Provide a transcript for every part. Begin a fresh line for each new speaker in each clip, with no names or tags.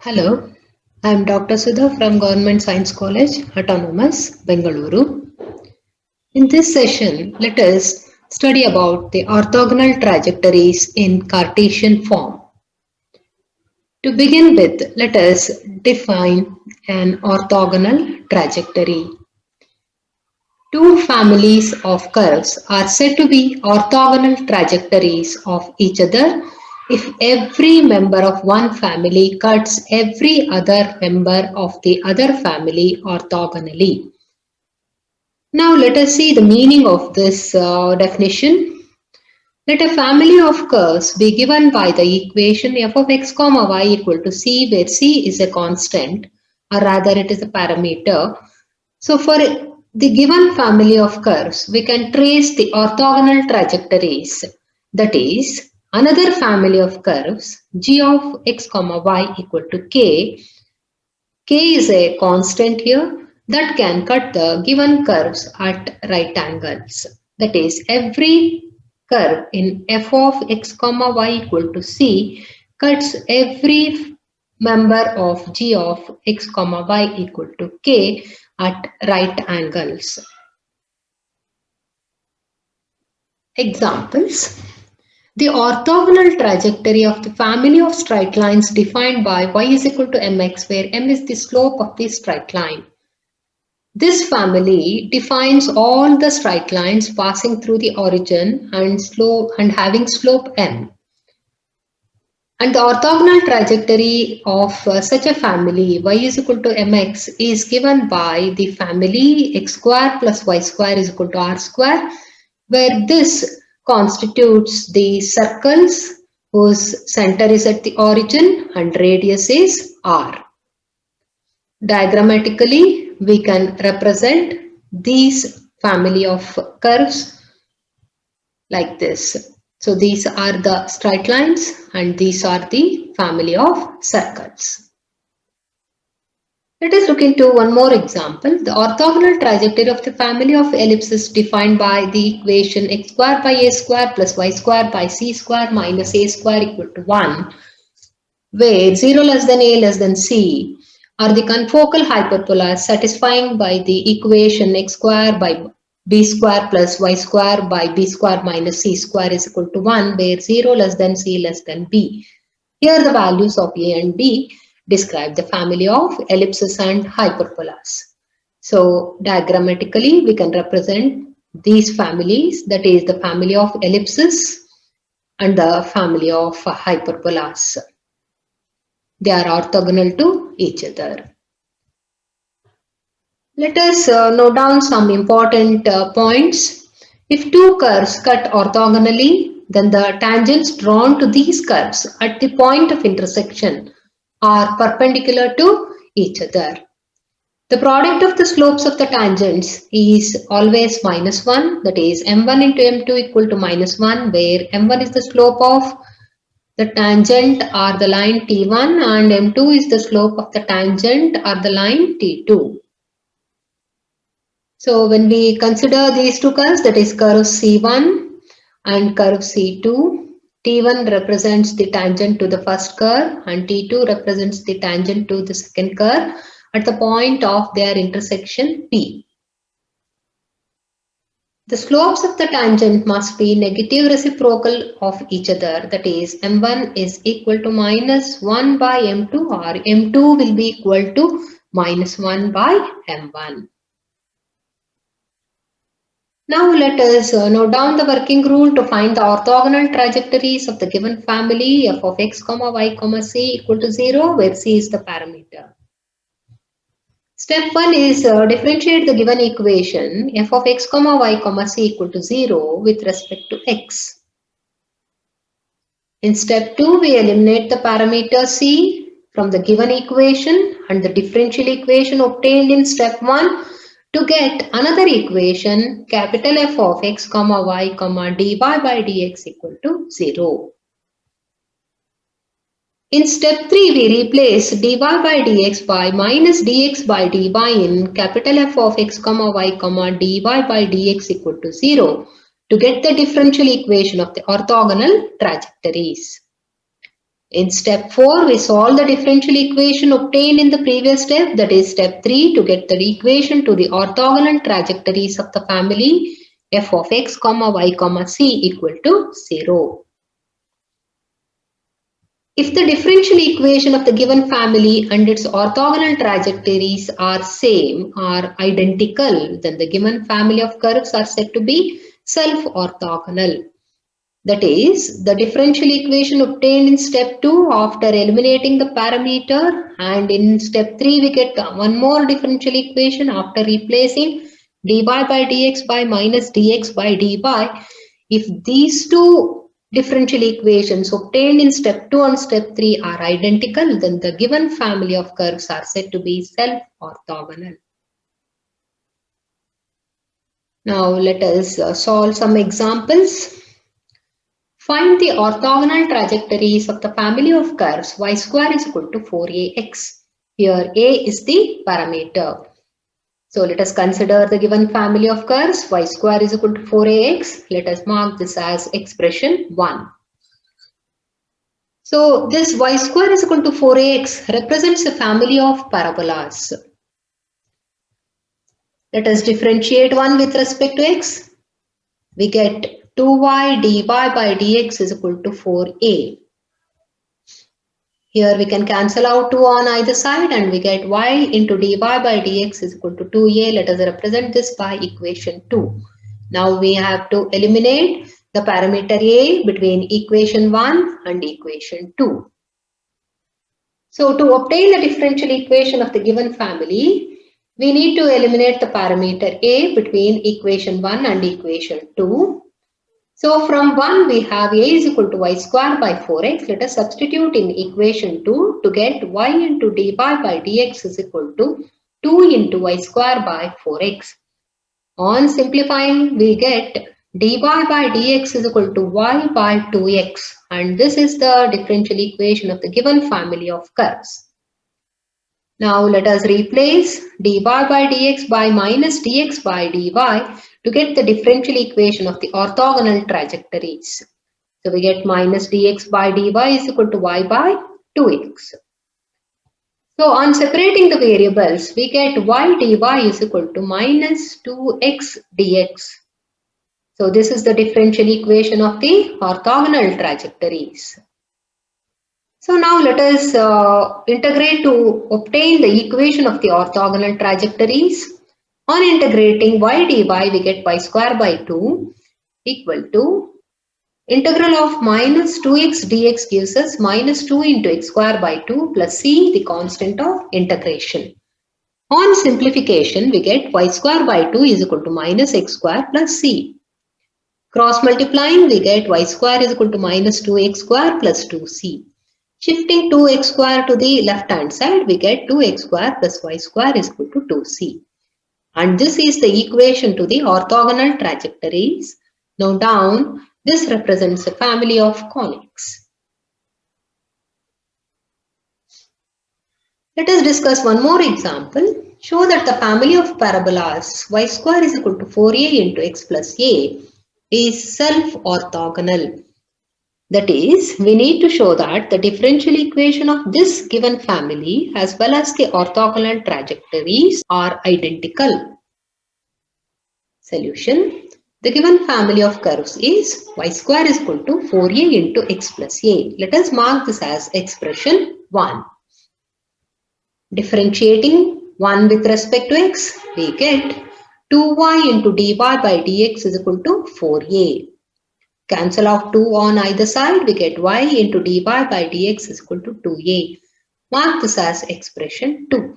Hello, I am Dr. Sudha from Government Science College, Autonomous, Bengaluru. In this session, let us study about the orthogonal trajectories in Cartesian form. To begin with, let us define an orthogonal trajectory. Two families of curves are said to be orthogonal trajectories of each other if every member of one family cuts every other member of the other family orthogonally. Now let us see the meaning of this definition. Let a family of curves be given by the equation f of x comma y equal to c, where c is a constant, or rather it is a parameter. So for the given family of curves, we can trace the orthogonal trajectories. That is, another family of curves, g of x comma y equal to k. K is a constant here that can cut the given curves at right angles. That is, every curve in f of x comma y equal to c cuts every member of g of x comma y equal to k at right angles. Examples. The orthogonal trajectory of the family of straight lines defined by y is equal to mx, where m is the slope of the straight line. This family defines all the straight lines passing through the origin and having slope m. And the orthogonal trajectory of such a family y is equal to mx is given by the family x square plus y square is equal to r square, where this constitutes the circles whose center is at the origin and radius is r. Diagrammatically, we can represent these family of curves like this. So these are the straight lines and these are the family of circles. Let us look into one more example. The orthogonal trajectory of the family of ellipses defined by the equation x square by a square plus y square by c square minus a square equal to 1, where 0 less than a less than c are the confocal hyperbolas satisfying by the equation x square by b square plus y square by b square minus c square is equal to 1, where 0 less than c less than b. Here the values of a and b describe the family of ellipses and hyperbolas. So diagrammatically we can represent these families, that is the family of ellipses and the family of hyperbolas. They are orthogonal to each other. Let us note down some important points. If two curves cut orthogonally, then the tangents drawn to these curves at the point of intersection are perpendicular to each other. The product of the slopes of the tangents is always minus 1, that is m1 into m2 equal to minus 1, where m1 is the slope of the tangent or the line t1 and m2 is the slope of the tangent or the line t2. So when we consider these two curves, that is curve C1 and curve C2, T1 represents the tangent to the first curve and T2 represents the tangent to the second curve at the point of their intersection P. The slopes of the tangent must be negative reciprocal of each other, that is m1 is equal to minus 1 by m2 or m2 will be equal to minus 1 by m1. Now let us note down the working rule to find the orthogonal trajectories of the given family f of x comma y comma c equal to 0, where c is the parameter. Step 1 is differentiate the given equation f of x comma y comma c equal to 0 with respect to x. In step 2, we eliminate the parameter c from the given equation and the differential equation obtained in step 1 to get another equation capital F of x comma y comma dy by dx equal to 0. In step 3, we replace dy by dx by minus dx by dy in capital F of x comma y comma dy by dx equal to 0 to get the differential equation of the orthogonal trajectories. In step 4, we solve the differential equation obtained in the previous step, that is step 3, to get the equation to the orthogonal trajectories of the family f of x, comma y, comma c equal to 0. If the differential equation of the given family and its orthogonal trajectories are same or identical, then the given family of curves are said to be self-orthogonal. That is, the differential equation obtained in step 2 after eliminating the parameter, and in step 3 we get one more differential equation after replacing dy by dx by minus dx by dy. If these two differential equations obtained in step 2 and step 3 are identical, then the given family of curves are said to be self-orthogonal. Now let us solve some examples. Find the orthogonal trajectories of the family of curves y square is equal to 4ax. Here a is the parameter. So let us consider the given family of curves y square is equal to 4ax. Let us mark this as expression 1. So this y square is equal to 4ax represents a family of parabolas. Let us differentiate one with respect to x. We get 2y dy by dx is equal to 4a. Here we can cancel out 2 on either side and we get y into dy by dx is equal to 2a. Let us represent this by equation 2. Now we have to eliminate the parameter a between equation 1 and equation 2. So to obtain the differential equation of the given family, we need to eliminate the parameter a between equation 1 and equation 2. So from 1 we have a is equal to y square by 4x. Let us substitute in equation 2 to get y into dy by dx is equal to 2 into y square by 4x. On simplifying we get dy by dx is equal to y by 2x, and this is the differential equation of the given family of curves. Now let us replace dy by dx by minus dx by dy to get the differential equation of the orthogonal trajectories. So we get minus dx by dy is equal to y by 2x. So on separating the variables, we get y dy is equal to minus 2x dx. So this is the differential equation of the orthogonal trajectories. So now let us integrate to obtain the equation of the orthogonal trajectories. On integrating y dy, we get y square by 2 equal to integral of minus 2x dx gives us minus 2 into x square by 2 plus c, the constant of integration. On simplification, we get y square by 2 is equal to minus x square plus c. Cross multiplying, we get y square is equal to minus 2x square plus 2c. Shifting 2x square to the left hand side, we get 2x square plus y square is equal to 2c. And this is the equation to the orthogonal trajectories. Now down, this represents a family of conics. Let us discuss one more example. Show that the family of parabolas y square is equal to 4a into x plus a is self-orthogonal. That is, we need to show that the differential equation of this given family as well as the orthogonal trajectories are identical. Solution. The given family of curves is y square is equal to 4a into x plus a. Let us mark this as expression 1. Differentiating 1 with respect to x, we get 2y into dy by dx is equal to 4a. Cancel off 2 on either side, we get y into dy by dx is equal to 2a. Mark this as expression 2.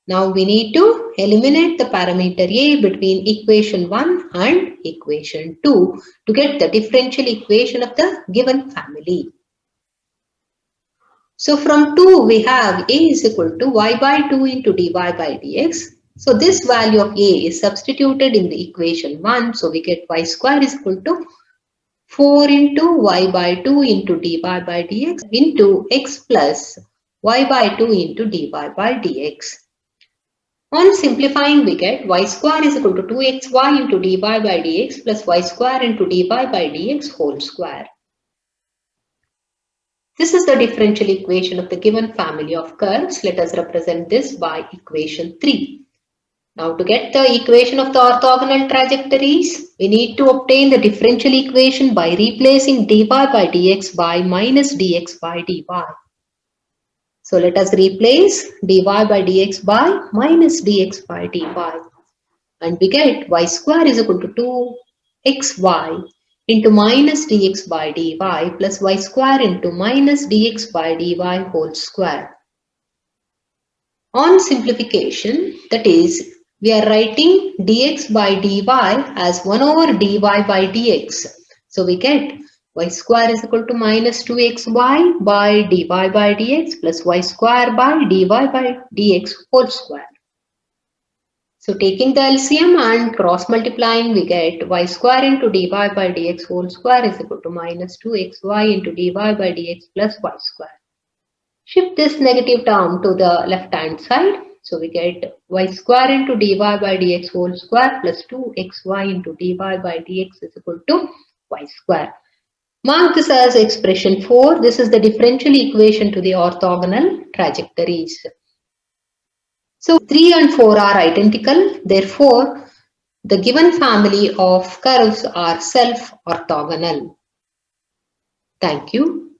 Now we need to eliminate the parameter a between equation 1 and equation 2 to get the differential equation of the given family. So from 2 we have a is equal to y by 2 into dy by dx. So this value of a is substituted in the equation 1. So we get y square is equal to 4 into y by 2 into dy by dx into x plus y by 2 into dy by dx. On simplifying, we get y square is equal to 2xy into dy by dx plus y square into dy by dx whole square. This is the differential equation of the given family of curves. Let us represent this by equation 3. Now to get the equation of the orthogonal trajectories, we need to obtain the differential equation by replacing dy by dx by minus dx by dy. So let us replace dy by dx by minus dx by dy. And we get y square is equal to 2xy into minus dx by dy plus y square into minus dx by dy whole square. On simplification, that is, we are writing dx by dy as 1 over dy by dx. So we get y square is equal to minus 2xy by dy by dx plus y square by dy by dx whole square. So taking the LCM and cross multiplying, we get y square into dy by dx whole square is equal to minus 2xy into dy by dx plus y square. Shift this negative term to the left hand side. So we get y square into dy by dx whole square plus 2xy into dy by dx is equal to y square. Mark this as expression 4. This is the differential equation to the orthogonal trajectories. So 3 and 4 are identical. Therefore, the given family of curves are self-orthogonal. Thank you.